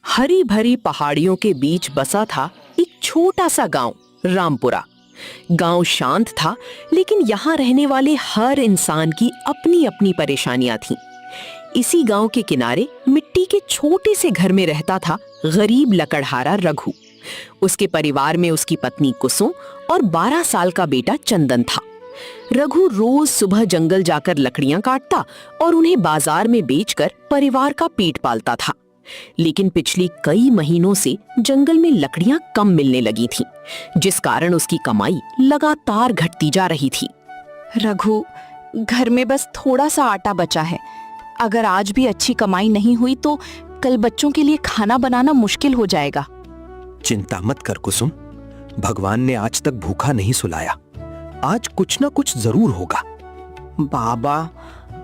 हरी भरी पहाड़ियों के बीच बसा था एक छोटा सा गांव, रामपुरा। गांव शांत था, लेकिन यहाँ रहने वाले हर इंसान की अपनी अपनी परेशानियां थीं। इसी गांव के किनारे मिट्टी के छोटे से घर में रहता था गरीब लकड़हारा रघु। उसके परिवार में उसकी पत्नी कुसुम और 12 साल का बेटा चंदन था। रघु रोज सुबह जंगल जाकर लकड़ियां काटता और उन्हें बाजार में बेचकर परिवार का पेट पालता था। लेकिन पिछली कई महीनों से जंगल में लकड़ियां कम मिलने लगी थीं, जिस कारण उसकी कमाई लगातार घटती जा रही थी। रघु, घर में बस थोड़ा सा आटा बचा है। अगर आज भी अच्छी कमाई नहीं हुई तो कल बच्चों के लिए खाना बनाना मुश्किल हो जाएगा। चिंता मत कर कुसुम, भगवान ने आज तक भूखा नहीं सुलाया। आज कुछ ना कुछ जरूर होगा। बाबा,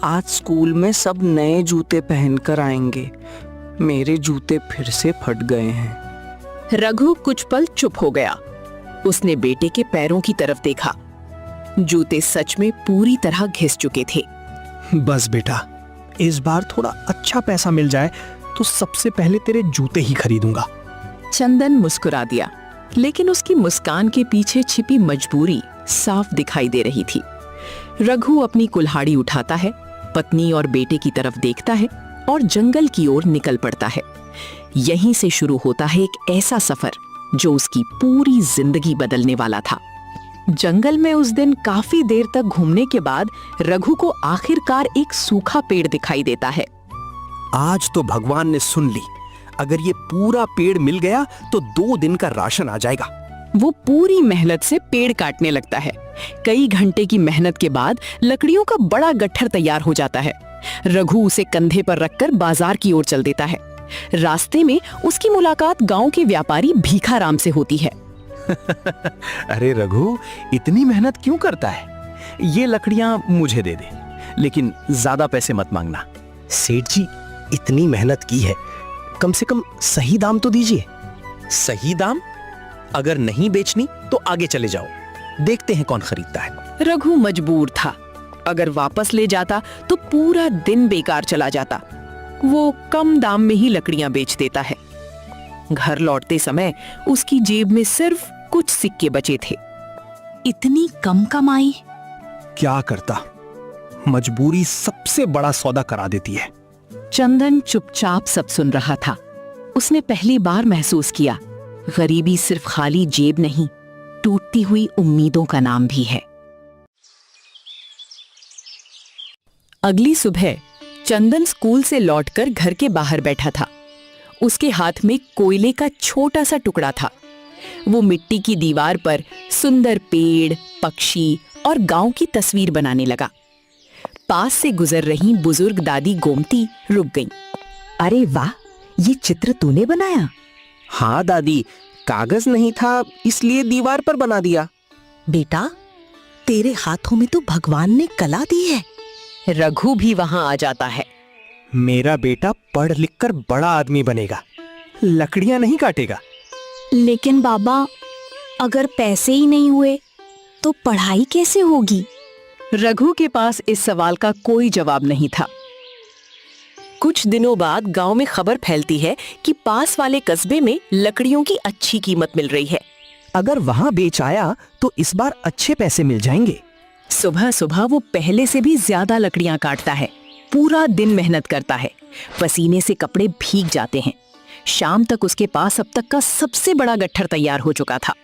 आज स्कूल में सब नए जूते पहनकर आएंगे। मेरे जूते फिर से फट गए हैं। रघु कुछ पल चुप हो गया। उसने बेटे के पैरों की तरफ देखा। जूते सच में पूरी तरह घिस चुके थे। बस बेटा, इस बार थोड़ा अच्छा पैसा मिल जाए तो सबसे पहले तेरे जूते ही खरीदूंगा। चंदन मुस्कुरा दिया, लेकिन उसकी मुस्कान के पीछे छिपी मजबूरी साफ दिखाई दे रही थी। रघु अपनी कुल्हाड़ी उठाता है, पत्नी और बेटे की तरफ देखता है और जंगल की ओर निकल पड़ता है। यहीं से शुरू होता है एक ऐसा सफर जो उसकी पूरी जिंदगी बदलने वाला था। जंगल में उस दिन काफी देर तक घूमने के बाद रघु को आखिरकार एक सूखा पेड़ दिखाई देता है। आज तो भगवान ने सुन ली। अगर ये पूरा पेड़ मिल गया तो 2 दिन का राशन आ जाएगा। वो पूरी मेहनत से पेड़ काटने लगता है। कई घंटे की मेहनत के बाद लकड़ियों का बड़ा गट्ठर तैयार हो जाता है। रघु उसे कंधे पर रखकर बाजार की ओर चल देता है। रास्ते में उसकी मुलाकात गांव के व्यापारी भीखाराम से होती है। अरे रघु, इतनी मेहनत क्यों करता है? ये लकड़ियां मुझे दे दे, लेकिन ज्यादा पैसे मत मांगना। सेठ जी, इतनी मेहनत की है, कम से कम सही दाम तो दीजिए। सही दाम? अगर नहीं बेचनी तो आगे चले जाओ, देखते हैं कौन खरीदता है। रघु मजबूर था। अगर वापस ले जाता तो पूरा दिन बेकार चला जाता। वो कम दाम में ही लकड़ियां बेच देता है। घर लौटते समय उसकी जेब में सिर्फ कुछ सिक्के बचे थे। इतनी कम कमाई? क्या करता, मजबूरी सबसे बड़ा सौदा करा देती है। चंदन चुपचाप सब सुन रहा था। उसने पहली बार महसूस किया, गरीबी सिर्फ खाली जेब नहीं, टूटती हुई उम्मीदों का नाम भी है। अगली सुबह चंदन स्कूल से लौटकर घर के बाहर बैठा था। उसके हाथ में कोयले का छोटा सा टुकड़ा था। वो मिट्टी की दीवार पर सुंदर पेड़, पक्षी और गांव की तस्वीर बनाने लगा। पास से गुजर रही बुजुर्ग दादी गोमती रुक गईं। अरे वाह, ये चित्र तूने बनाया? हाँ दादी, कागज नहीं था इसलिए दीवार पर बना दिया। बेटा, तेरे हाथों में तो भगवान ने कला दी है। रघु भी वहां आ जाता है। मेरा बेटा पढ़ लिख कर बड़ा आदमी बनेगा, लकड़ियां नहीं काटेगा। लेकिन बाबा, अगर पैसे ही नहीं हुए तो पढ़ाई कैसे होगी? रघु के पास इस सवाल का कोई जवाब नहीं था। कुछ दिनों बाद गांव में खबर फैलती है कि पास वाले कस्बे में लकड़ियों की अच्छी कीमत मिल रही है। अगर वहां बेच आया तो इस बार अच्छे पैसे मिल जाएंगे। सुबह सुबह वो पहले से भी ज्यादा लकड़ियां काटता है। पूरा दिन मेहनत करता है, पसीने से कपड़े भीग जाते हैं। शाम तक उसके पास अब तक का सबसे बड़ा गट्ठर तैयार हो चुका था।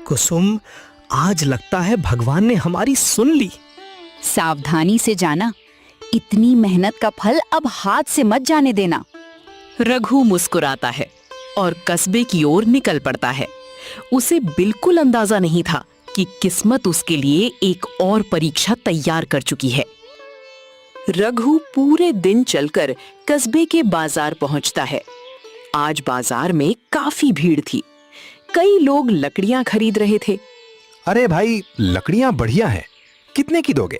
कुसुम, आज लगता है भगवान ने हमारी सुन ली। सावधानी से जाना, इतनी मेहनत का फल अब हाथ से मत जाने देना। रघु मुस्कुराता है और कस्बे की ओर निकल पड़ता है। उसे बिल्कुल अंदाजा नहीं था कि किस्मत उसके लिए एक और परीक्षा तैयार कर चुकी है। रघु पूरे दिन चलकर कस्बे के बाजार पहुंचता है। आज बाजार में काफी भीड़ थी। कई लोग लकड़ियां खरीद रहे थे। अरे भाई, लकड़ियां बढ़िया हैं, कितने की दोगे?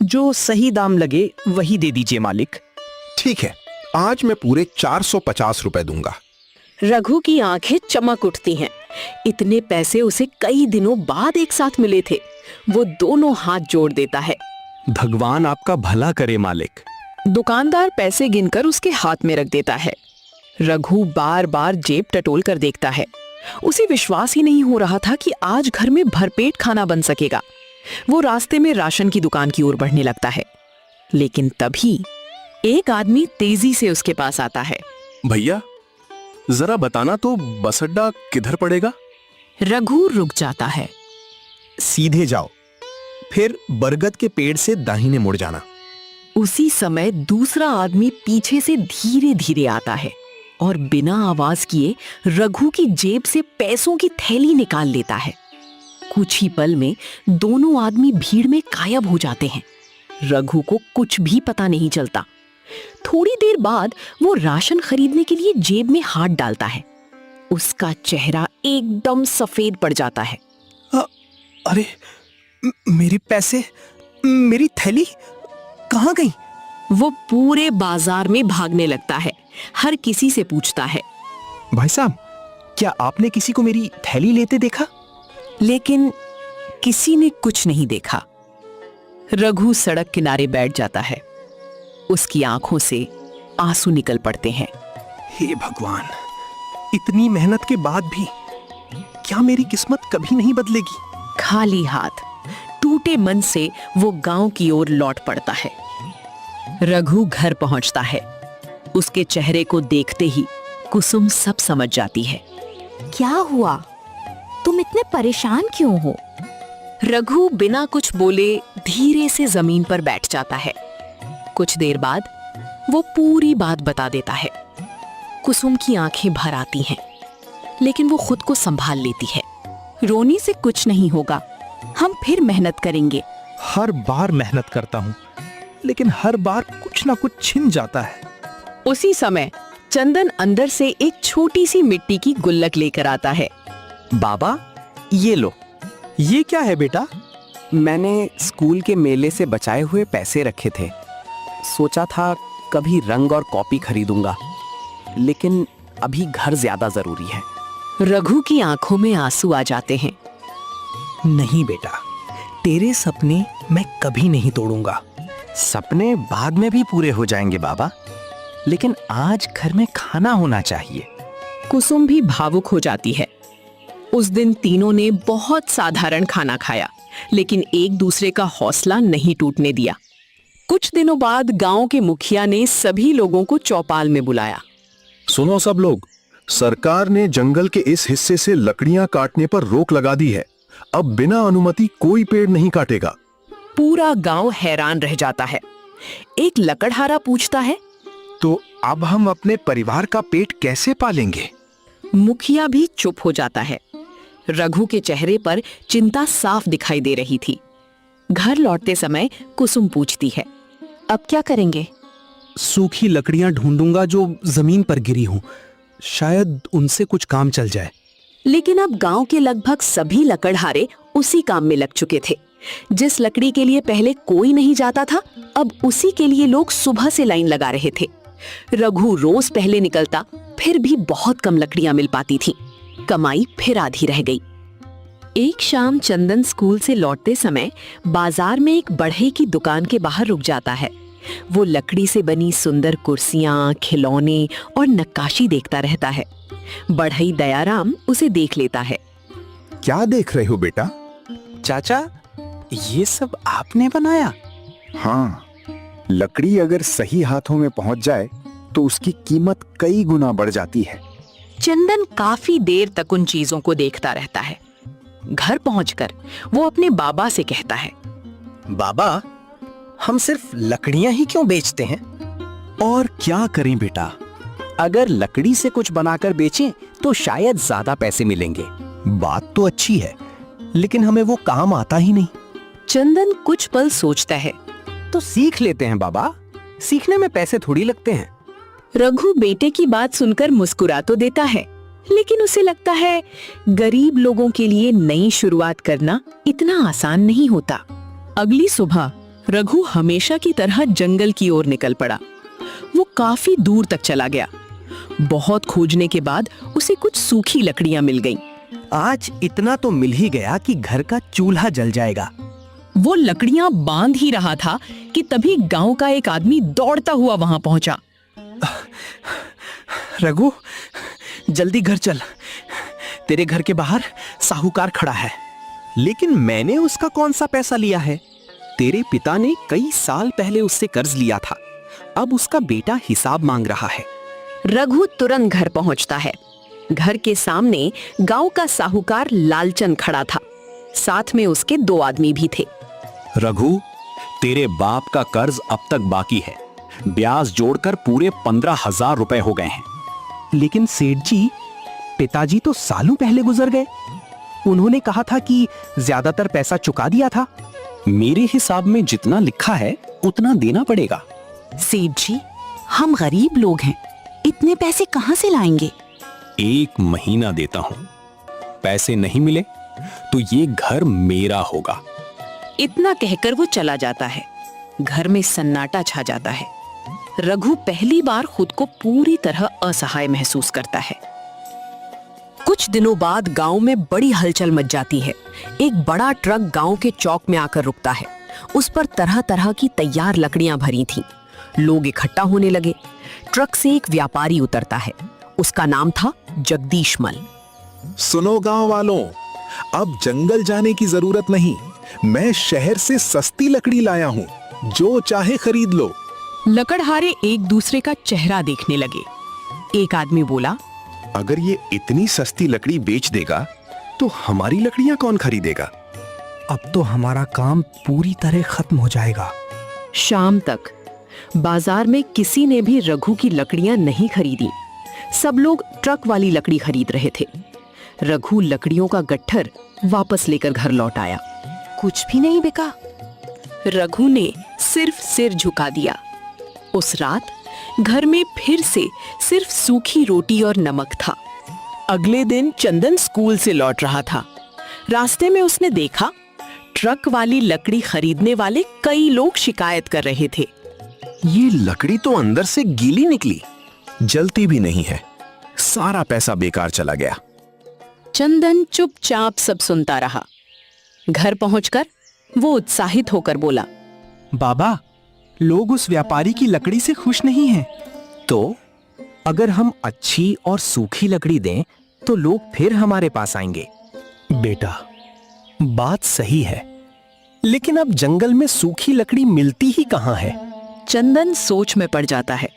जो सही दाम लगे वही दे दीजिए मालिक। ठीक है, आज मैं पूरे 450 रुपए दूंगा। रघु की आंखें चमक उठती हैं। इतने पैसे उसे कई दिनों बाद एक साथ मिले थे। वो दोनों हाथ जोड़ देता है। भगवान आपका भला करे मालिक। दुकानदार पैसे गिनकर उसके हाथ में रख देता है। रघु बार बार जेब टटोल कर देखता है। उसे विश्वास ही नहीं हो रहा था कि आज घर में भरपेट खाना बन सकेगा। वो रास्ते में राशन की दुकान की ओर बढ़ने लगता है, लेकिन तभी एक आदमी तेजी से उसके पास आता है। भैया, जरा बताना तो बस अड्डा किधर पड़ेगा? रघु रुक जाता है। सीधे जाओ, फिर बरगद के पेड़ से दाहिने मुड़ जाना। उसी समय दूसरा आदमी पीछे से धीरे धीरे आता है और बिना आवाज किए रघु की जेब से पैसों की थैली निकाल लेता है। कुछ ही पल में दोनों आदमी भीड़ में गायब हो जाते हैं। रघु को कुछ भी पता नहीं चलता। थोड़ी देर बाद वो राशन खरीदने के लिए जेब में हाथ डालता है। उसका चेहरा एकदम सफेद पड़ जाता है। अरे, मेरे पैसे, मेरी थैली कहाँ गई? वो पूरे बाजार में भागने लगता है, हर किसी से पूछता है। भाई साहब, क्या आपने किसी को मेरी थैली लेते देखा? लेकिन किसी ने कुछ नहीं देखा। रघु सड़क किनारे बैठ जाता है। उसकी आंखों से आंसू निकल पड़ते हैं। हे भगवान, इतनी मेहनत के बाद भी क्या मेरी किस्मत कभी नहीं बदलेगी? खाली हाथ, टूटे मन से वो गांव की ओर लौट पड़ता है। रघु घर पहुंचता है। उसके चेहरे को देखते ही कुसुम सब समझ जाती है। क्या हुआ? तुम इतने परेशान क्यों हो? रघु बिना कुछ बोले धीरे से जमीन पर बैठ जाता है। कुछ देर बाद वो पूरी बात बता देता है। कुसुम की आंखें भर आती हैं, लेकिन वो खुद को संभाल लेती है। रोने से कुछ नहीं होगा, हम फिर मेहनत करेंगे। हर बार मेहनत करता हूँ, लेकिन हर बार कुछ ना कुछ छिन जाता है। उसी समय चंदन अंदर से एक छोटी सी मिट्टी की गुल्लक लेकर आता है। बाबा, ये लो। ये क्या है बेटा? मैंने स्कूल के मेले से बचाए हुए पैसे रखे थे। सोचा था कभी रंग और कॉपी खरीदूंगा, लेकिन अभी घर ज्यादा जरूरी है। रघु की आंखों में आंसू आ जाते हैं। नहीं बेटा, तेरे सपने मैं कभी नहीं तोड़ूंगा। सपने बाद में भी पूरे हो जाएंगे बाबा, लेकिन आज घर में खाना होना चाहिए। कुसुम भी भावुक हो जाती है। उस दिन तीनों ने बहुत साधारण खाना खाया, लेकिन एक दूसरे का हौसला नहीं टूटने दिया। कुछ दिनों बाद गांव के मुखिया ने सभी लोगों को चौपाल में बुलाया। सुनो सब लोग, सरकार ने जंगल के इस हिस्से से लकड़ियां काटने पर रोक लगा दी है। अब बिना अनुमति कोई पेड़ नहीं काटेगा। पूरा गांव हैरान रह जाता है। एक लकड़हारा पूछता है, तो अब हम अपने परिवार का पेट कैसे पालेंगे? मुखिया भी चुप हो जाता है। रघु के चेहरे पर चिंता साफ दिखाई दे रही थी। घर लौटते समय कुसुम पूछती है, अब क्या करेंगे? सूखी लकड़ियां ढूंढूंगा जो जमीन पर गिरी हूं, शायद उनसे कुछ काम चल जाए। लेकिन अब गांव के लगभग सभी लकड़हारे उसी काम में लग चुके थे। जिस लकड़ी के लिए पहले कोई नहीं जाता था, अब उसी के लिए लोग सुबह से लाइन लगा रहे थे। रघु रोज पहले निकलता, फिर भी बहुत कम लकड़ियां मिल पाती थीं। कमाई फिर आधी रह गई। एक शाम चंदन स्कूल से लौटते समय बाजार में एक बढ़ई की दुकान के बाहर रुक जाता है। वो लकड़ी से बनी सुंदर कुर्सियां, खिलौने और नक्काशी देखता रहता है। बढ़ई दयाराम उसे देख लेता है। क्या देख रहे हो बेटा? चाचा, ये सब आपने बनाया? हाँ, लकड़ी अगर सही हाथों में पहुंच जाए तो उसकी कीमत कई गुना बढ़ जाती है। चंदन काफी देर तक उन चीजों को देखता रहता है। घर पहुंचकर वो अपने बाबा से कहता है, बाबा, हम सिर्फ लकड़ियां ही क्यों बेचते हैं? और क्या करें बेटा, अगर लकड़ी से कुछ बनाकर बेचें तो शायद ज्यादा पैसे मिलेंगे। बात तो अच्छी है, लेकिन हमें वो काम आता ही नहीं। चंदन कुछ पल सोचता है। तो सीख लेते हैं बाबा, सीखने में पैसे थोड़ी लगते हैं। रघु बेटे की बात सुनकर मुस्कुरा तो देता है, लेकिन उसे लगता है गरीब लोगों के लिए नई शुरुआत करना इतना आसान नहीं होता। अगली सुबह रघु हमेशा की तरह जंगल की ओर निकल पड़ा। वो काफी दूर तक चला गया। बहुत खोजने के बाद उसे कुछ सूखी लकड़ियां मिल गईं। आज इतना तो मिल ही गया कि घर का चूल्हा जल जाएगा। वो लकड़ियां बांध ही रहा था कि तभी गांव का एक आदमी दौड़ता हुआ वहां पहुंचा। रघु, जल्दी घर चल। तेरे घर के बाहर साहूकार खड़ा है। लेकिन मैंने उसका कौन सा पैसा लिया है? तेरे पिता ने कई साल पहले उससे कर्ज लिया था। अब उसका बेटा हिसाब मांग रहा है। रघु तुरंत घर पहुंचता है। घर के सामने गांव का साहूकार लालचंद खड़ा था। साथ में उसके 2 आदमी भी थे। रघु, तेरे बाप का कर्ज अब तक बाकी है। ब्याज जोड़कर पूरे 15,000 रुपए हो गए हैं। लेकिन सेठ जी, पिताजी तो सालों पहले गुजर गए। उन्होंने कहा था कि ज्यादातर पैसा चुका दिया था। मेरे हिसाब में जितना लिखा है उतना देना पड़ेगा। सेठ जी, हम गरीब लोग हैं, इतने पैसे कहाँ से लाएंगे? 1 महीना देता हूं। पैसे नहीं मिले तो ये घर मेरा होगा। इतना कहकर वो चला जाता है। घर में सन्नाटा छा जाता है। रघु पहली बार खुद को पूरी तरह असहाय महसूस करता है। कुछ दिनों बाद गांव में बड़ी हलचल मच जाती है। एक बड़ा ट्रक गांव के चौक में आकर रुकता है। उस पर तरह तरह की तैयार लकड़ियां भरी थीं। लोग इकट्ठा होने लगे। ट्रक से एक व्यापारी उतरता है। उसका नाम था जगदीश मल। सुनो गांव वालों, अब जंगल जाने की जरूरत नहीं। मैं शहर से सस्ती लकड़ी लाया हूँ, जो चाहे खरीद लो। लकड़हारे एक दूसरे का चेहरा देखने लगे। एक आदमी बोला, अगर ये इतनी सस्ती लकड़ी बेच देगा तो हमारी लकड़ियां कौन खरीदेगा? अब तो हमारा काम पूरी तरह खत्म हो जाएगा। शाम तक बाजार में किसी ने भी रघु की लकड़ियां नहीं खरीदी। सब लोग ट्रक वाली लकड़ी खरीद रहे थे। रघु लकड़ियों का गट्ठर वापस लेकर घर लौट आया। कुछ भी नहीं बिका। रघु ने सिर्फ सिर झुका दिया। उस रात घर में फिर से सिर्फ सूखी रोटी और नमक था। अगले दिन चंदन स्कूल से लौट रहा था। रास्ते में उसने देखा ट्रक वाली लकड़ी खरीदने वाले कई लोग शिकायत कर रहे थे। ये लकड़ी तो अंदर से गीली निकली, जलती भी नहीं है। सारा पैसा बेकार चला गया। चंदन चुपचाप सब सुनता रहा। घर पहुंचकर वो उत्साहित होकर बोला, बाबा, लोग उस व्यापारी की लकड़ी से खुश नहीं हैं। तो अगर हम अच्छी और सूखी लकड़ी दें तो लोग फिर हमारे पास आएंगे। बेटा, बात सही है, लेकिन अब जंगल में सूखी लकड़ी मिलती ही कहाँ है? चंदन सोच में पड़ जाता है।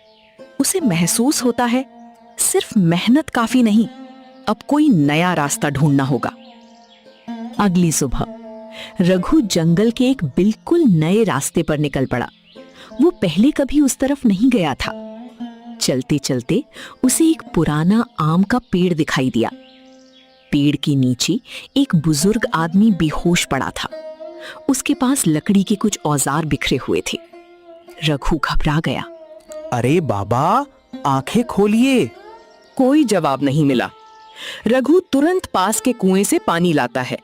उसे महसूस होता है सिर्फ मेहनत काफी नहीं, अब कोई नया रास्ता ढूंढना होगा। अगली सुबह रघु जंगल के एक बिल्कुल नए रास्ते पर निकल पड़ा। वो पहले कभी उस तरफ नहीं गया था। चलते चलते उसे एक पुराना आम का पेड़ दिखाई दिया। पेड़ के नीचे एक बुजुर्ग आदमी बेहोश पड़ा था। उसके पास लकड़ी के कुछ औजार बिखरे हुए थे। रघु घबरा गया। अरे बाबा, आंखें खोलिए। कोई जवाब नहीं मिला। रघु तुरंत पास के कुएं से पानी लाता है।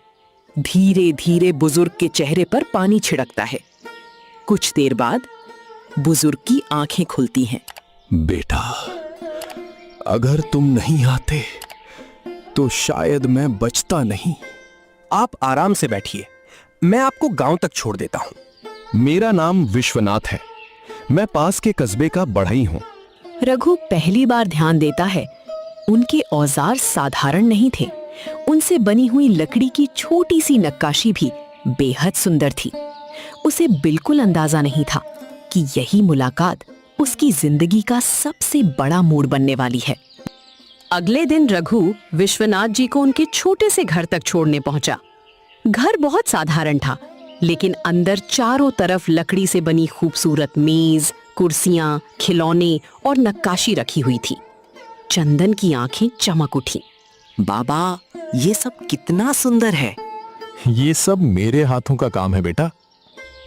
धीरे धीरे बुजुर्ग के चेहरे पर पानी छिड़कता है। कुछ देर बाद बुजुर्ग की आंखें खुलती हैं। बेटा, अगर तुम नहीं आते तो शायद मैं बचता नहीं। आप आराम से बैठिए, मैं आपको गांव तक छोड़ देता हूं। मेरा नाम विश्वनाथ है। मैं पास के कस्बे का बढ़ई हूं। रघु पहली बार ध्यान देता है। उनके औजार साधारण नहीं थे। उनसे बनी हुई लकड़ी की छोटी सी नक्काशी भी बेहद सुंदर थी। उसे बिल्कुल अंदाजा नहीं था कि यही मुलाकात उसकी जिंदगी का सबसे बड़ा मोड़ बनने वाली है। अगले दिन रघु विश्वनाथ जी को उनके छोटे से घर तक छोड़ने पहुंचा। घर बहुत साधारण था, लेकिन अंदर चारों तरफ लकड़ी से बनी खूबसूरत मेज, कुर्सियां, खिलौने और नक्काशी रखी हुई थी। चंदन की आंखें चमक उठी। बाबा, ये सब कितना सुंदर है। ये सब मेरे हाथों का काम है बेटा।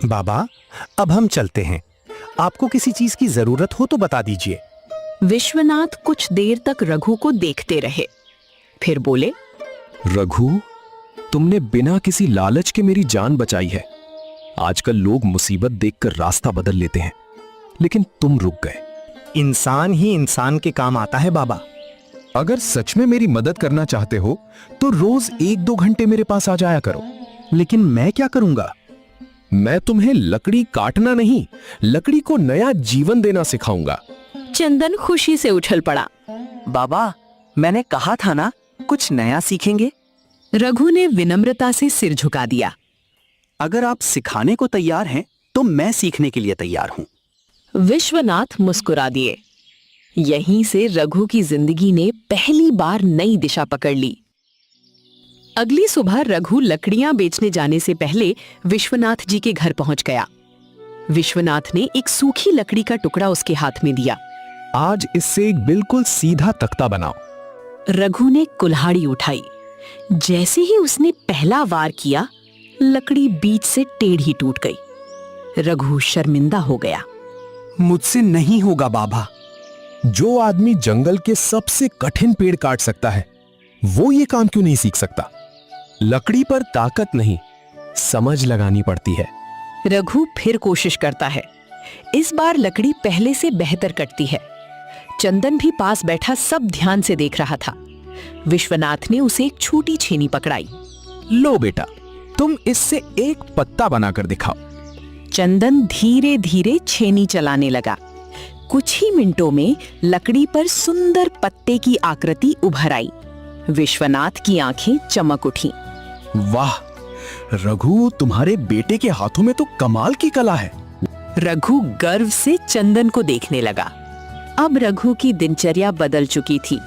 बाबा, अब हम चलते हैं। आपको किसी चीज की जरूरत हो तो बता दीजिए। विश्वनाथ कुछ देर तक रघु को देखते रहे, फिर बोले, रघु, तुमने बिना किसी लालच के मेरी जान बचाई है। आजकल लोग मुसीबत देखकर रास्ता बदल लेते हैं, लेकिन तुम रुक गए। इंसान ही इंसान के काम आता है बाबा। अगर सच में मेरी मदद करना चाहते हो तो रोज 1-2 घंटे मेरे पास आ जाया करो। लेकिन मैं क्या करूंगा? मैं तुम्हें लकड़ी काटना नहीं, लकड़ी को नया जीवन देना सिखाऊंगा। चंदन खुशी से उछल पड़ा। बाबा, मैंने कहा था ना, कुछ नया सीखेंगे। रघु ने विनम्रता से सिर झुका दिया। अगर आप सिखाने को तैयार हैं तो मैं सीखने के लिए तैयार हूं। विश्वनाथ मुस्कुरा दिए। यहीं से रघु की जिंदगी ने पहली बार नई दिशा पकड़ ली। अगली सुबह रघु लकड़ियां बेचने जाने से पहले विश्वनाथ जी के घर पहुंच गया। विश्वनाथ ने एक सूखी लकड़ी का टुकड़ा उसके हाथ में दिया। आज इससे एक बिल्कुल सीधा तख्ता बनाओ। रघु ने कुल्हाड़ी उठाई। जैसे ही उसने पहला वार किया, लकड़ी बीच से टेढ़ी टूट गई। रघु शर्मिंदा हो गया। मुझसे नहीं होगा बाबा। जो आदमी जंगल के सबसे कठिन पेड़ काट सकता है, वो ये काम क्यों नहीं सीख सकता? लकड़ी पर ताकत नहीं, समझ लगानी पड़ती है। रघु फिर कोशिश करता है। इस बार लकड़ी पहले से बेहतर कटती है। चंदन भी पास बैठा सब ध्यान से देख रहा था। विश्वनाथ ने उसे एक छोटी छेनी पकड़ाई। लो बेटा, तुम इससे एक पत्ता बनाकर दिखाओ। चंदन धीरे धीरे छेनी चलाने लगा। कुछ ही मिनटों में लकड़ी पर सुंदर पत्ते की आकृति उभर आई। विश्वनाथ की आंखें चमक उठी। वाह रघु, तुम्हारे बेटे के हाथों में तो कमाल की कला है। रघु गर्व से चंदन को देखने लगा। अब रघु की दिनचर्या बदल चुकी थी।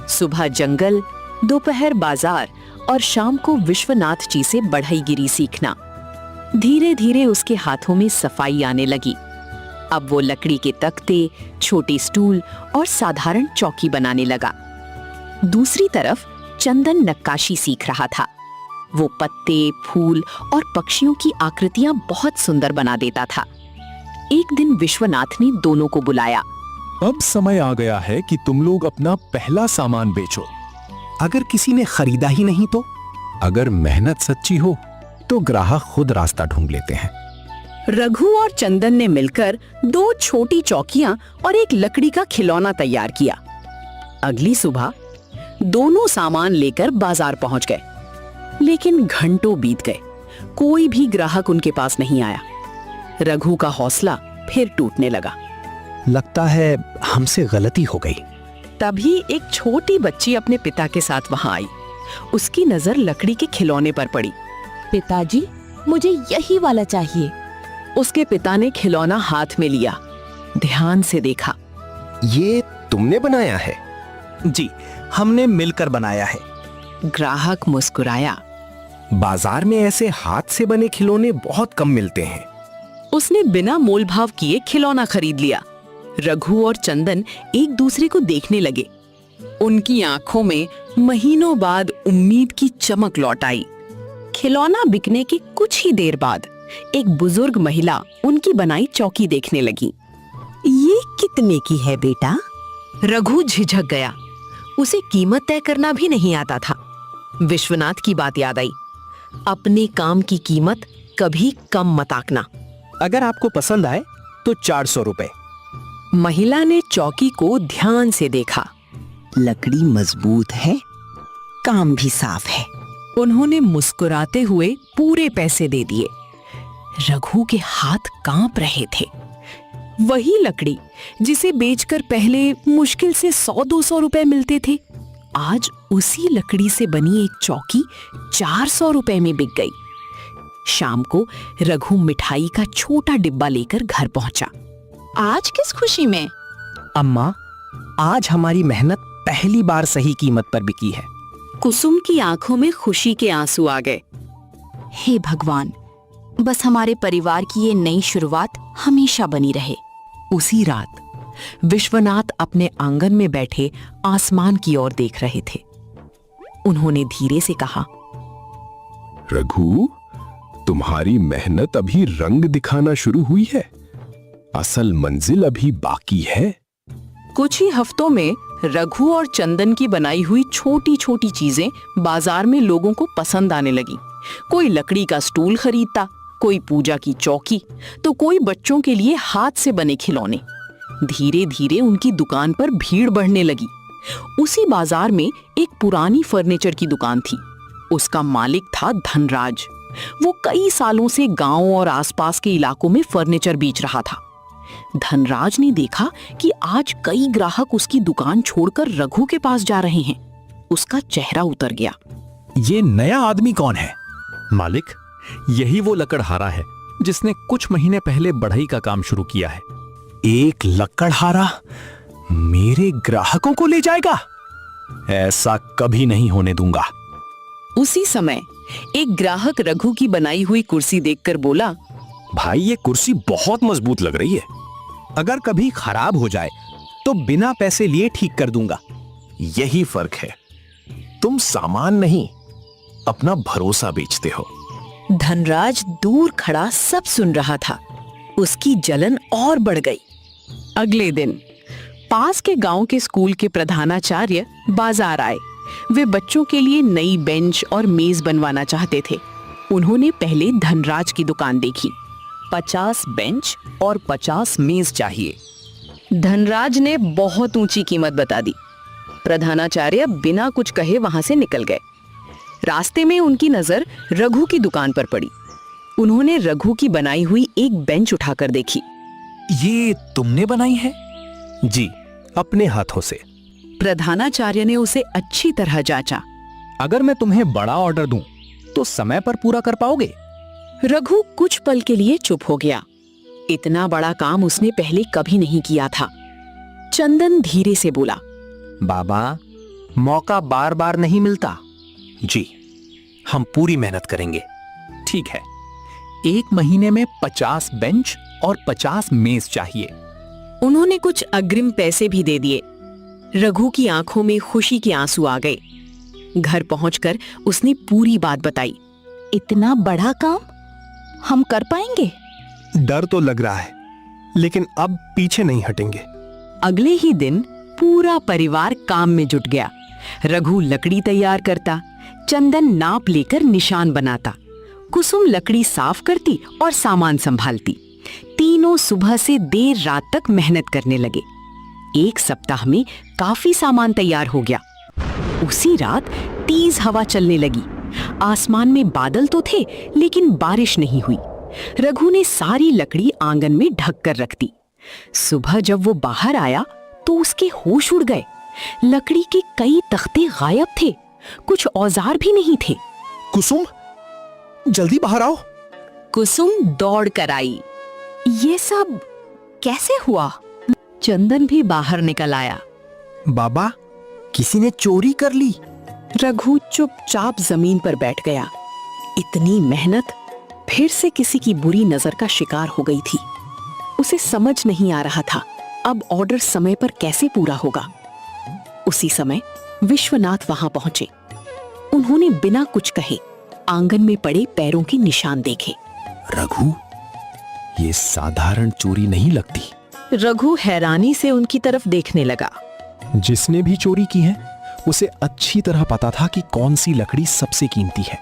सुबह जंगल, दोपहर बाजार और शाम को विश्वनाथ जी से बढ़ईगिरी सीखना। धीरे धीरे उसके हाथों में सफाई आने लगी। अब वो लकड़ी के तख्ते, छोटे स्टूल और साधारण चौकी बनाने लगा। दूसरी तरफ चंदन नक्काशी सीख रहा था। वो पत्ते, फूल और पक्षियों की आकृतियां बहुत सुंदर बना देता था। एक दिन विश्वनाथ ने दोनों को बुलाया। अब समय आ गया है कि तुम लोग अपना पहला सामान बेचो। अगर किसी ने खरीदा ही नहीं तो? अगर मेहनत सच्ची हो तो ग्राहक खुद रास्ता ढूंढ लेते हैं। रघु और चंदन ने मिलकर 2 छोटी चौकियां और एक लकड़ी का खिलौना तैयार किया। अगली सुबह दोनों सामान लेकर बाजार पहुंच गए, लेकिन घंटों बीत गए। कोई भी ग्राहक उनके पास नहीं आया। रघु का हौसला फिर टूटने लगा। लगता है हमसे गलती हो गई। तभी एक छोटी बच्ची अपने पिता के साथ वहां आई। उसकी नजर लकड़ी के खिलौने पर पड़ी। पिताजी, मुझे यही वाला चाहिए। उसके पिता ने खिलौना हाथ में लिया, ध्यान से देखा। ये तुमने बनाया है? जी, हमने मिलकर बनाया है। ग्राहक मुस्कुराया। बाजार में ऐसे हाथ से बने खिलौने बहुत कम मिलते हैं। उसने बिना मोलभाव किए खिलौना खरीद लिया। रघु और चंदन एक दूसरे को देखने लगे। उनकी आंखों में महीनों बाद उम्मीद की चमक लौट आई। खिलौना बिकने की कुछ ही देर बाद एक बुजुर्ग महिला उनकी बनाई चौकी देखने लगी। ये कितने की है बेटा? रघु झिझक गया। उसे कीमत तय करना भी नहीं आता था। विश्वनाथ की बात याद आई। अपने काम की कीमत कभी कम मत आंकना। अगर आपको पसंद आए तो 400 रुपए। महिला ने चौकी को ध्यान से देखा। लकड़ी मजबूत है, काम भी साफ है। उन्होंने मुस्कुराते हुए पूरे पैसे दे दिए। रघु के हाथ कांप रहे थे। वही लकड़ी जिसे बेचकर पहले मुश्किल से 100-200 रुपए मिलते थे, आज उसी लकड़ी से बनी एक चौकी 400 रुपए में बिक गई। शाम को रघु मिठाई का छोटा डिब्बा लेकर घर पहुंचा। आज किस खुशी में? अम्मा, आज हमारी मेहनत पहली बार सही कीमत पर बिकी है। कुसुम की आंखों में खुशी के आंसू आ गए। हे भगवान, बस हमारे परिवार की ये नई शुरुआत हमेशा बनी रहे। उसी रात विश्वनाथ अपने आंगन में बैठे आसमान की ओर देख रहे थे। उन्होंने धीरे से कहा, रघु, तुम्हारी मेहनत अभी रंग दिखाना शुरू हुई है। असल मंजिल अभी बाकी है। कुछ ही हफ्तों में रघु और चंदन की बनाई हुई छोटी छोटी चीजें बाजार में लोगों को पसंद आने लगी। कोई लकड़ी का स्टूल खरीदता, कोई पूजा की चौकी, तो कोई बच्चों के लिए हाथ से बने खिलौने। धीरे धीरे उनकी दुकान पर भीड़ बढ़ने लगी। उसी बाजार में एक पुरानी फर्नीचर की दुकान थी। उसका मालिक था धनराज। वो कई सालों से गांवों और आसपास के इलाकों में फर्नीचर बेच रहा था। धनराज ने देखा कि आज कई ग्राहक उसकी दुकान छोड़कर रघु के पास जा रहे हैं। उसका चेहरा उतर गया। ये नया आदमी कौन है? मालिक, यही वो लकड़हारा है जिसने कुछ महीने पहले बढ़ई का काम शुरू किया है। एक लकड़हारा मेरे ग्राहकों को ले जाएगा? ऐसा कभी नहीं होने दूंगा। उसी समय एक ग्राहक रघु की बनाई हुई कुर्सी देखकर बोला, भाई, ये कुर्सी बहुत मजबूत लग रही है। अगर कभी खराब हो जाए तो बिना पैसे लिए ठीक कर दूंगा। यही फर्क है, तुम सामान नहीं, अपना भरोसा बेचते हो। धनराज दूर खड़ा सब सुन रहा था। उसकी जलन और बढ़ गई। अगले दिन पास के गांव के स्कूल के प्रधानाचार्य बाजार आए। वे बच्चों के लिए नई बेंच और मेज बनवाना चाहते थे। उन्होंने पहले धनराज की दुकान देखी। 50 बेंच और 50 मेज चाहिए। धनराज ने बहुत ऊंची कीमत बता दी। प्रधानाचार्य बिना कुछ कहे वहां से निकल गए। रास्ते में उनकी नजर रघु की दुकान पर पड़ी। उन्होंने रघु की बनाई हुई एक बेंच उठाकर देखी। ये तुमने बनाई है? जी, अपने हाथों से। प्रधानाचार्य ने उसे अच्छी तरह जांचा। अगर मैं तुम्हें बड़ा ऑर्डर दूं तो समय पर पूरा कर पाओगे? रघु कुछ पल के लिए चुप हो गया। इतना बड़ा काम उसने पहले कभी नहीं किया था। चंदन धीरे से बोला, बाबा, मौका बार बार नहीं मिलता। जी, हम पूरी मेहनत करेंगे। ठीक है, 1 महीने में 50 बेंच और 50 मेज चाहिए। उन्होंने कुछ अग्रिम पैसे भी दे दिए। रघु की आंखों में खुशी के आंसू आ गए। घर पहुंचकर उसने पूरी बात बताई। इतना बड़ा काम हम कर पाएंगे? डर तो लग रहा है, लेकिन अब पीछे नहीं हटेंगे। अगले ही दिन पूरा परिवार काम में जुट गया। रघु लकड़ी तैयार करता, चंदन नाप लेकर निशान बनाता, कुसुम लकड़ी साफ करती और सामान संभालती। तीनों सुबह से देर रात तक मेहनत करने लगे। 1 सप्ताह में काफी सामान तैयार हो गया। उसी रात तेज हवा चलने लगी। आसमान में बादल तो थे, लेकिन बारिश नहीं हुई। रघु ने सारी लकड़ी आंगन में ढक कर रख दी। सुबह जब वो बाहर आया तो उसके होश उड़ गए। लकड़ी के कई तख्ते गायब थे, कुछ औजार भी नहीं थे। कुसुम, जल्दी बाहर आओ। कुसुम दौड़ कर आई। ये सब कैसे हुआ? चंदन भी बाहर निकल आया। बाबा, किसी ने चोरी कर ली। रघु चुपचाप जमीन पर बैठ गया। इतनी मेहनत फिर से किसी की बुरी नजर का शिकार हो गई थी। उसे समझ नहीं आ रहा था अब ऑर्डर समय पर कैसे पूरा होगा। उसी समय विश्वनाथ वहां पहुंचे। उन्होंने बिना कुछ कहे आंगन में पड़े पैरों के निशान देखे। रघु, ये साधारण चोरी नहीं लगती। रघु हैरानी से उनकी तरफ देखने लगा। जिसने भी चोरी की है उसे अच्छी तरह पता था कि कौन सी लकड़ी सबसे कीमती है।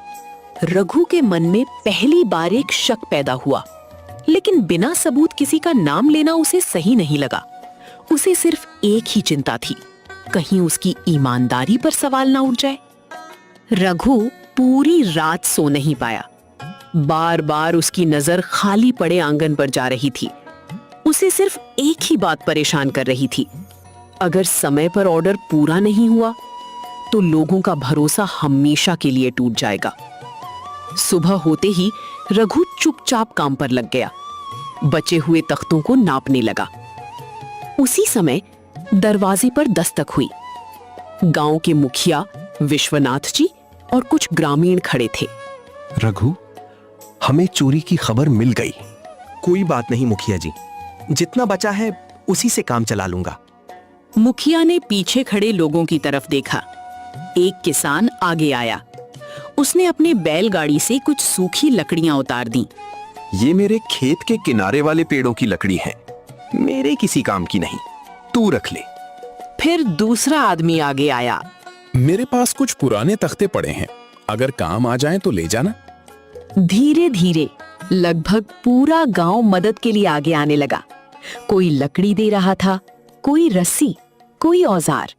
रघु के मन में पहली बार एक शक पैदा हुआ, लेकिन बिना सबूत किसी का नाम लेना उसे सही नहीं लगा। उसे सिर्फ एक ही चिंता थी, कहीं उसकी ईमानदारी पर सवाल ना उठ जाए। रघु पूरी रात सो नहीं पाया। बार बार उसकी नजर खाली पड़े आंगन पर जा रही थी। उसे सिर्फ एक ही बात परेशान कर रही थी, अगर समय पर ऑर्डर पूरा नहीं हुआ तो लोगों का भरोसा हमेशा के लिए टूट जाएगा। सुबह होते ही रघु चुपचाप काम पर लग गया। बचे हुए तख्तों को नापने लगा। उसी समय दरवाजे पर दस्तक हुई। गांव के मुखिया विश्वनाथ जी और कुछ ग्रामीण खड़े थे। रघु, हमें चोरी की खबर मिल गई। कोई बात नहीं मुखिया जी, जितना बचा है उसी से काम चला लूंगा। मुखिया ने पीछे खड़े लोगों की तरफ देखा। एक किसान आगे आया। उसने अपने बैलगाड़ी से कुछ सूखी लकड़ियां उतार दी। ये मेरे खेत के किनारे वाले पेड़ों की लकड़ी है, मेरे किसी काम की नहीं, तू रख ले। फिर दूसरा आदमी आगे आया। मेरे पास कुछ पुराने तख्ते पड़े हैं, अगर काम आ जाएं तो ले जाना। धीरे धीरे लगभग पूरा गांव मदद के लिए आगे आने लगा। कोई लकड़ी दे रहा था, कोई रस्सी, कोई औजार,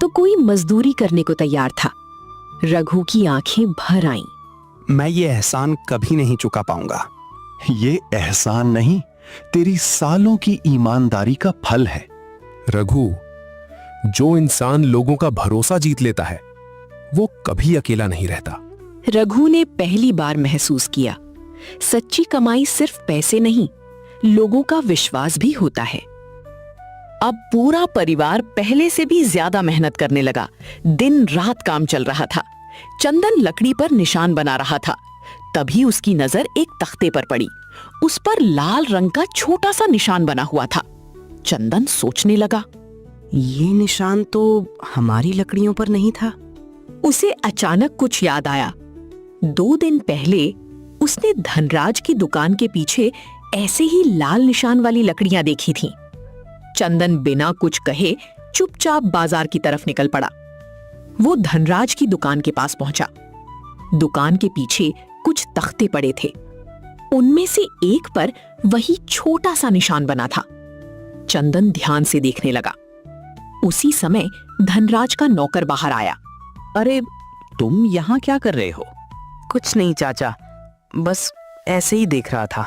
तो कोई मजदूरी करने को तैयार था। रघु की आंखें भर आईं। मैं ये एहसान कभी नहीं चुका पाऊंगा। ये एहसान नहीं, तेरी सालों की ईमानदारी का फल है। रघु, जो इंसान लोगों का भरोसा जीत लेता है वो कभी अकेला नहीं रहता। रघु ने पहली बार महसूस किया, सच्ची कमाई सिर्फ पैसे नहीं, लोगों का विश्वास भी होता है। अब पूरा परिवार पहले से भी ज्यादा मेहनत करने लगा। दिन रात काम चल रहा था। चंदन लकड़ी पर निशान बना रहा था। तभी उसकी नजर एक तख्ते पर पड़ी। उस पर लाल रंग का छोटा सा निशान बना हुआ था। चंदन सोचने लगा, ये निशान तो हमारी लकड़ियों पर नहीं था। उसे अचानक कुछ याद आया। 2 दिन पहले उसने धनराज की दुकान के पीछे ऐसे ही लाल निशान वाली लकड़ियां देखी थीं। चंदन बिना कुछ कहे चुपचाप बाजार की तरफ निकल पड़ा। वो धनराज की दुकान के पास पहुंचा। दुकान के पीछे कुछ तख्ते पड़े थे। उनमें से एक पर वही छोटा सा निशान बना था। चंदन ध्यान से देखने लगा। उसी समय धनराज का नौकर बाहर आया। अरे, तुम यहाँ क्या कर रहे हो? कुछ नहीं चाचा, बस ऐसे ही देख रहा था।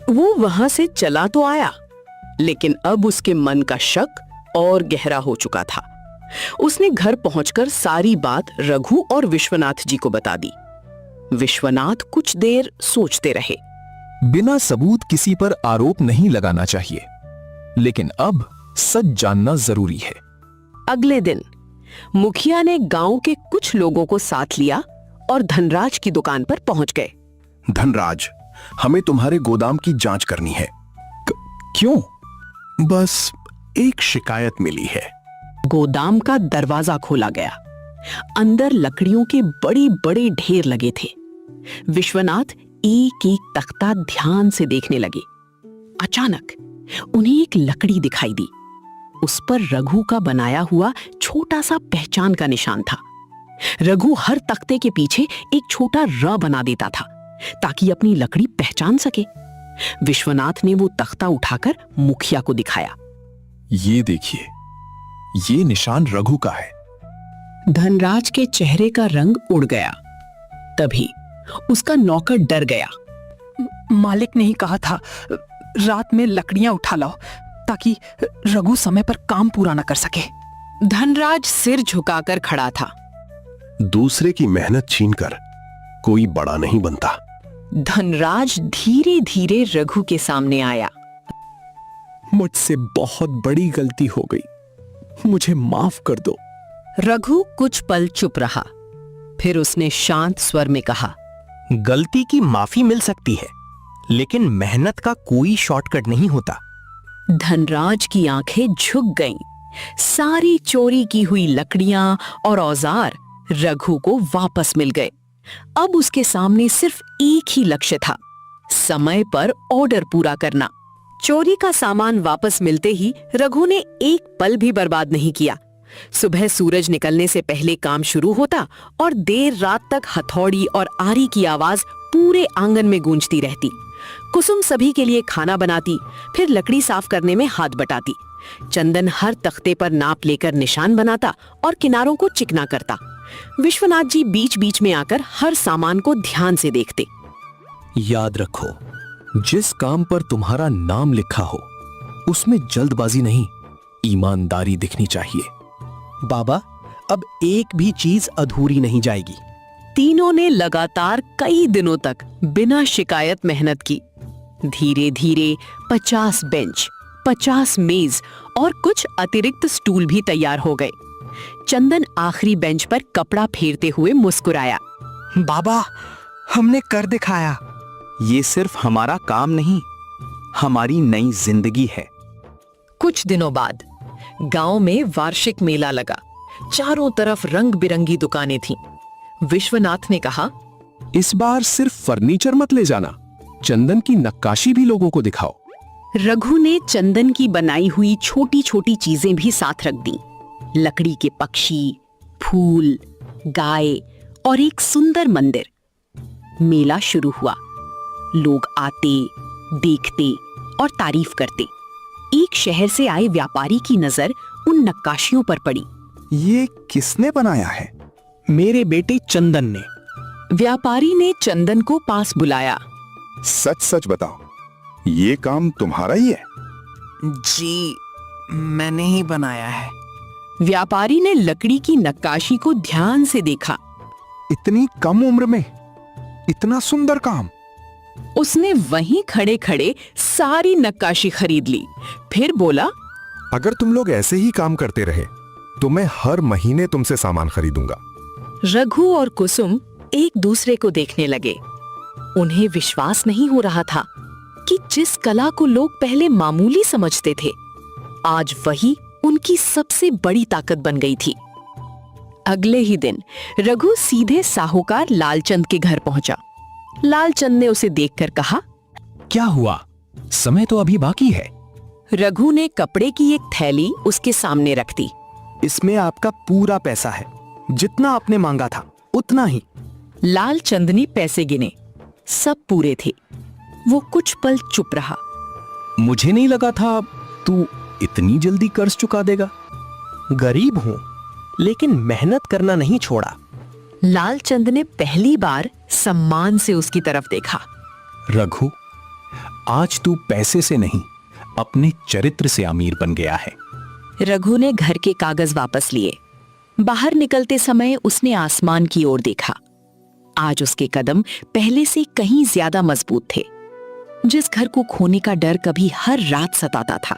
वो वहां से चला तो आया, लेकिन अब उसके मन का शक और गहरा हो चुका था। उसने घर पहुंचकर सारी बात रघु और विश्वनाथ जी को बता दी। विश्वनाथ कुछ देर सोचते रहे। बिना सबूत किसी पर आरोप नहीं लगाना चाहिए, लेकिन अब सच जानना जरूरी है। अगले दिन मुखिया ने गांव के कुछ लोगों को साथ लिया और धनराज की दुकान पर पहुंच गए। धनराज, हमें तुम्हारे गोदाम की जांच करनी है। क्यों? बस एक शिकायत मिली है। गोदाम का दरवाजा खोला गया। अंदर लकड़ियों के बड़े बड़े ढेर लगे थे। विश्वनाथ एक एक तख्ता ध्यान से देखने लगे। अचानक उन्हें एक लकड़ी दिखाई दी। उस पर रघु का बनाया हुआ छोटा सा पहचान का निशान था। रघु हर तख्ते के पीछे एक छोटा र बना देता था ताकि अपनी लकड़ी पहचान सके। विश्वनाथ ने वो तख्ता उठाकर मुखिया को दिखाया। ये देखिए, ये निशान रघु का है। धनराज के चेहरे का रंग उड़ गया। तभी उसका नौकर डर गया। मालिक ने ही कहा था रात में लकड़ियां उठा लाओ ताकि रघु समय पर काम पूरा न कर सके। धनराज सिर झुकाकर खड़ा था। दूसरे की मेहनत छीनकर कोई बड़ा नहीं बनता। धनराज धीरे धीरे रघु के सामने आया। मुझसे बहुत बड़ी गलती हो गई, मुझे माफ कर दो। रघु कुछ पल चुप रहा। फिर उसने शांत स्वर में कहा, गलती की माफी मिल सकती है, लेकिन मेहनत का कोई शॉर्टकट नहीं होता। धनराज की आंखें झुक गईं। सारी चोरी की हुई लकड़ियां और औजार रघु को वापस मिल गए। अब उसके सामने सिर्फ एक ही लक्ष्य था, समय पर ऑर्डर पूरा करना। चोरी का सामान वापस मिलते ही रघु ने एक पल भी बर्बाद नहीं किया। सुबह सूरज निकलने से पहले काम शुरू होता और देर रात तक हथौड़ी और आरी की आवाज पूरे आंगन में गूंजती रहती। कुसुम सभी के लिए खाना बनाती, फिर लकड़ी साफ करने में हाथ बटाती। चंदन हर तख्ते पर नाप लेकर निशान बनाता और किनारों को चिकना करता। विश्वनाथ जी बीच बीच में आकर हर सामान को ध्यान से देखते। याद रखो, जिस काम पर तुम्हारा नाम लिखा हो उसमें जल्दबाजी नहीं, ईमानदारी दिखनी चाहिए। बाबा, अब एक भी चीज अधूरी नहीं जाएगी। तीनों ने लगातार कई दिनों तक बिना शिकायत मेहनत की। धीरे धीरे 50 बेंच, 50 मेज और कुछ अतिरिक्त स्टूल भी तैयार हो गए। चंदन आखिरी बेंच पर कपड़ा फेरते हुए मुस्कुराया। बाबा, हमने कर दिखाया। ये सिर्फ हमारा काम नहीं, हमारी नई जिंदगी है। कुछ दिनों बाद गांव में वार्षिक मेला लगा। चारों तरफ रंग बिरंगी दुकानें थीं। विश्वनाथ ने कहा, इस बार सिर्फ फर्नीचर मत ले जाना, चंदन की नक्काशी भी लोगों को दिखाओ। रघु ने चंदन की बनाई हुई छोटी छोटी चीजें भी साथ रख दी। लकड़ी के पक्षी, फूल, गाय और एक सुंदर मंदिर। मेला शुरू हुआ। लोग आते, देखते और तारीफ करते। एक शहर से आए व्यापारी की नजर उन नक्काशियों पर पड़ी। ये किसने बनाया है? मेरे बेटे चंदन ने। व्यापारी ने चंदन को पास बुलाया। सच सच बताओ, ये काम तुम्हारा ही है? जी, मैंने ही बनाया है। व्यापारी ने लकड़ी की नक्काशी को ध्यान से देखा। इतनी कम उम्र में इतना सुंदर काम? उसने वहीं खड़े खड़े सारी नक्काशी खरीद ली। फिर बोला, अगर तुम लोग ऐसे ही काम करते रहे तो मैं हर महीने तुमसे सामान खरीदूंगा। रघु और कुसुम एक दूसरे को देखने लगे। उन्हें विश्वास नहीं हो रहा था कि जिस कला को लोग पहले मामूली समझते थे, आज वही उनकी सबसे बड़ी ताकत बन गई थी। अगले ही दिन रघु सीधे साहूकार लालचंद के घर पहुंचा। लालचंद ने उसे देखकर कहा, क्या हुआ? समय तो अभी बाकी है। रघु ने कपड़े की एक थैली उसके सामने रख दी। इसमें आपका पूरा पैसा है, जितना आपने मांगा था उतना ही। लालचंद ने पैसे गिने, सब पूरे थे। वो कुछ पल चुप रहा। मुझे नहीं लगा था तू इतनी जल्दी कर्ज चुका देगा। गरीब हूं, लेकिन मेहनत करना नहीं छोड़ा। लालचंद ने पहली बार सम्मान से उसकी तरफ देखा। रघु, आज तू पैसे से नहीं, अपने चरित्र से अमीर बन गया है। रघु ने घर के कागज वापस लिए। बाहर निकलते समय उसने आसमान की ओर देखा। आज उसके कदम पहले से कहीं ज्यादा मजबूत थे। जिस घर को खोने का डर कभी हर रात सताता था,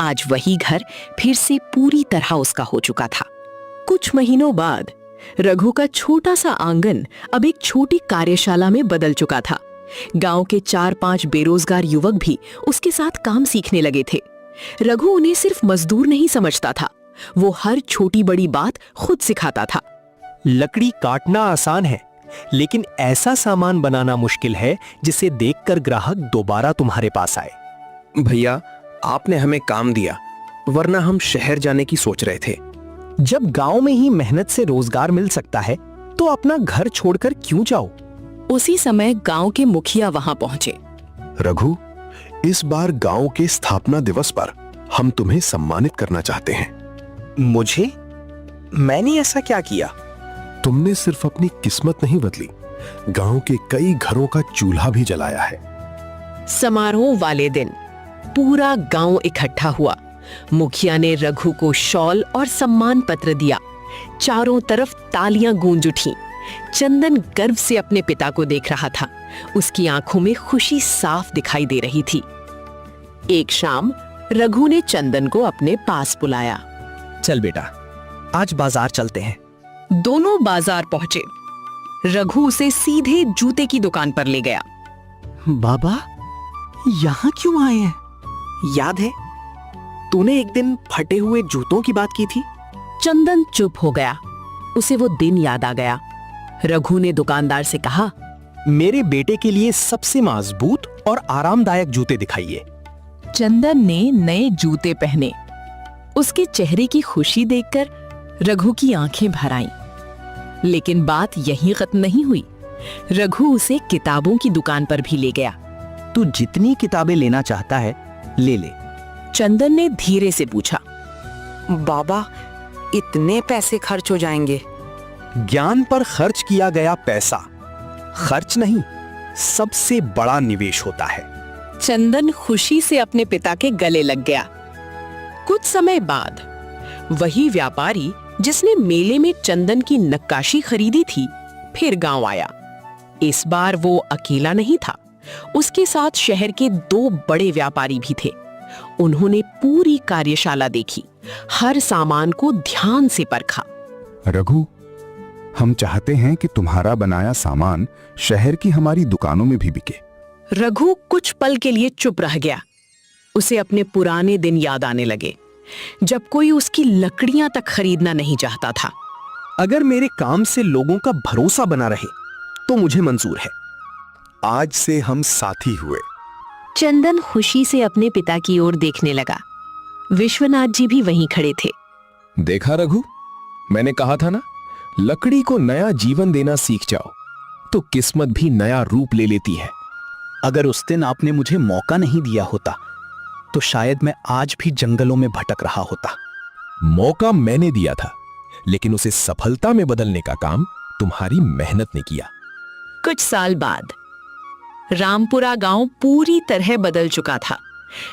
आज वही घर फिर से पूरी तरह उसका हो चुका था। कुछ महीनों बाद रघु का छोटा सा आंगन अब एक छोटी कार्यशाला में बदल चुका था। गांव के 4-5 बेरोजगार युवक भी उसके साथ काम सीखने लगे थे। रघु उन्हें सिर्फ मजदूर नहीं समझता था, वो हर छोटी बड़ी बात खुद सिखाता था। लकड़ी काटना आसान है, लेकिन ऐसा सामान बनाना मुश्किल है जिसे देखकर ग्राहक दोबारा तुम्हारे पास आए। भैया, आपने हमें काम दिया, वरना हम शहर जाने की सोच रहे थे। जब गांव में ही मेहनत से रोजगार मिल सकता है तो अपना घर छोड़कर क्यों जाओ? उसी समय गांव के मुखिया वहां पहुंचे। रघु, इस बार गांव के स्थापना दिवस पर हम तुम्हें सम्मानित करना चाहते हैं। मुझे? मैंने ऐसा क्या किया? तुमने सिर्फ अपनी किस्मत नहीं बदली, गांव के कई घरों का चूल्हा भी जलाया है। समारोह वाले दिन पूरा गांव इकट्ठा हुआ। मुखिया ने रघु को शॉल और सम्मान पत्र दिया। चारों तरफ तालियां गूंज उठी। चंदन गर्व से अपने पिता को देख रहा था। उसकी आंखों में खुशी साफ दिखाई दे रही थी। एक शाम रघु ने चंदन को अपने पास बुलाया। चल बेटा, आज बाजार चलते हैं। दोनों बाजार पहुंचे। रघु उसे सीधे जूते की दुकान पर ले गया। बाबा, यहाँ क्यों आए हैं? याद है, तूने एक दिन फटे हुए जूतों की बात की थी। चंदन चुप हो गया। उसे वो दिन याद आ गया। रघु ने दुकानदार से कहा, मेरे बेटे के लिए सबसे मजबूत और आरामदायक जूते दिखाइए। चंदन ने नए जूते पहने। उसके चेहरे की खुशी देखकर रघु की आंखें भर आईं। लेकिन बात यहीं खत्म नहीं हुई। रघु उसे किताबों की दुकान पर भी ले गया। तू जितनी किताबें लेना चाहता है ले ले। चंदन ने धीरे से पूछा, बाबा, इतने पैसे खर्च हो जाएंगे? ज्ञान पर खर्च किया गया पैसा खर्च नहीं, सबसे बड़ा निवेश होता है। चंदन खुशी से अपने पिता के गले लग गया। कुछ समय बाद वही व्यापारी जिसने मेले में चंदन की नक्काशी खरीदी थी, फिर गांव आया। इस बार वो अकेला नहीं था, उसके साथ शहर के 2 बड़े व्यापारी भी थे। उन्होंने पूरी कार्यशाला देखी, हर सामान को ध्यान से परखा। रघु, हम चाहते हैं कि तुम्हारा बनाया सामान शहर की हमारी दुकानों में भी बिके। रघु कुछ पल के लिए चुप रह गया। उसे अपने पुराने दिन याद आने लगे, जब कोई उसकी लकड़ियां तक खरीदना नहीं चाहता था। अगर मेरे काम से लोगों का भरोसा बना रहे तो मुझे मंजूर है। आज से हम साथी हुए। चंदन खुशी से अपने पिता की ओर देखने लगा। विश्वनाथ जी भी वहीं खड़े थे। देखा रघु, मैंने कहा था ना, लकड़ी को नया जीवन देना सीख जाओ तो किस्मत भी नया रूप ले लेती है। अगर उस दिन आपने मुझे मौका नहीं दिया होता तो शायद मैं आज भी जंगलों में भटक रहा होता। मौका मैंने दिया था, लेकिन उसे सफलता में बदलने का काम तुम्हारी मेहनत ने किया। कुछ साल बाद रामपुरा गांव पूरी तरह बदल चुका था।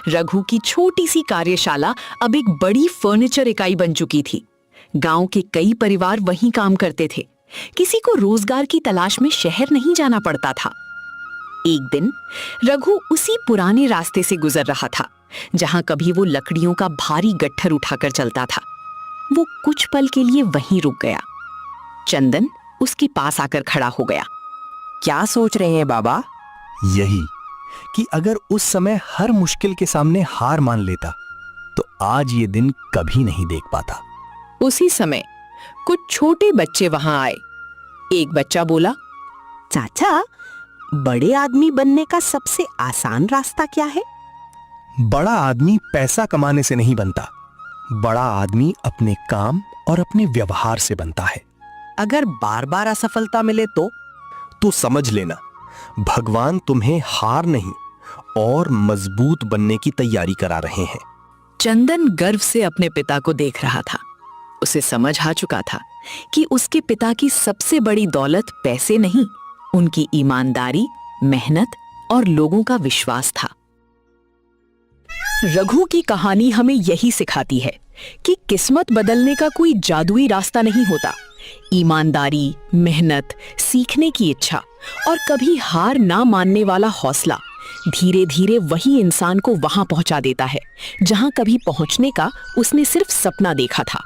रघु की छोटी सी कार्यशाला अब एक बड़ी फर्नीचर इकाई बन चुकी थी। गांव के कई परिवार वहीं काम करते थे। किसी को रोजगार की तलाश में शहर नहीं जाना पड़ता था। एक दिन रघु उसी पुराने रास्ते से गुजर रहा था जहां कभी वो लकड़ियों का भारी गट्ठर उठाकर चलता था। वो कुछ पल के लिए वहीं रुक गया। चंदन उसके पास आकर खड़ा हो गया। क्या सोच रहे हैं बाबा? यही कि अगर उस समय हर मुश्किल के सामने हार मान लेता तो आज ये दिन कभी नहीं देख पाता। उसी समय कुछ छोटे बच्चे वहां आए। एक बच्चा बोला, चाचा, बड़े आदमी बनने का सबसे आसान रास्ता क्या है? बड़ा आदमी पैसा कमाने से नहीं बनता, बड़ा आदमी अपने काम और अपने व्यवहार से बनता है। अगर बार बार असफलता मिले तो समझ लेना भगवान तुम्हें हार नहीं और मजबूत बनने की तैयारी करा रहे हैं। चंदन गर्व से अपने पिता को देख रहा था। उसे समझ आ चुका था कि उसके पिता की सबसे बड़ी दौलत पैसे नहीं, उनकी ईमानदारी, मेहनत और लोगों का विश्वास था। रघु की कहानी हमें यही सिखाती है कि किस्मत बदलने का कोई जादुई रास्ता नहीं होता। ईमानदारी, मेहनत, सीखने की इच्छा और कभी हार ना मानने वाला हौसला धीरे धीरे वही इंसान को वहां पहुंचा देता है जहां कभी पहुंचने का उसने सिर्फ सपना देखा था।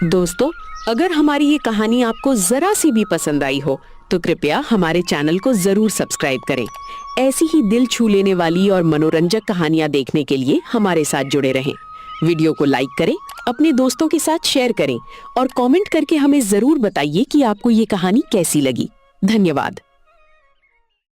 दोस्तों, अगर हमारी ये कहानी आपको जरा सी भी पसंद आई हो तो कृपया हमारे चैनल को जरूर सब्सक्राइब करें। ऐसी ही दिल छू लेने वाली और मनोरंजक कहानियां देखने के लिए हमारे साथ जुड़े रहें। वीडियो को लाइक करें, अपने दोस्तों के साथ शेयर करें और कमेंट करके हमें जरूर बताइए कि आपको ये कहानी कैसी लगी। धन्यवाद।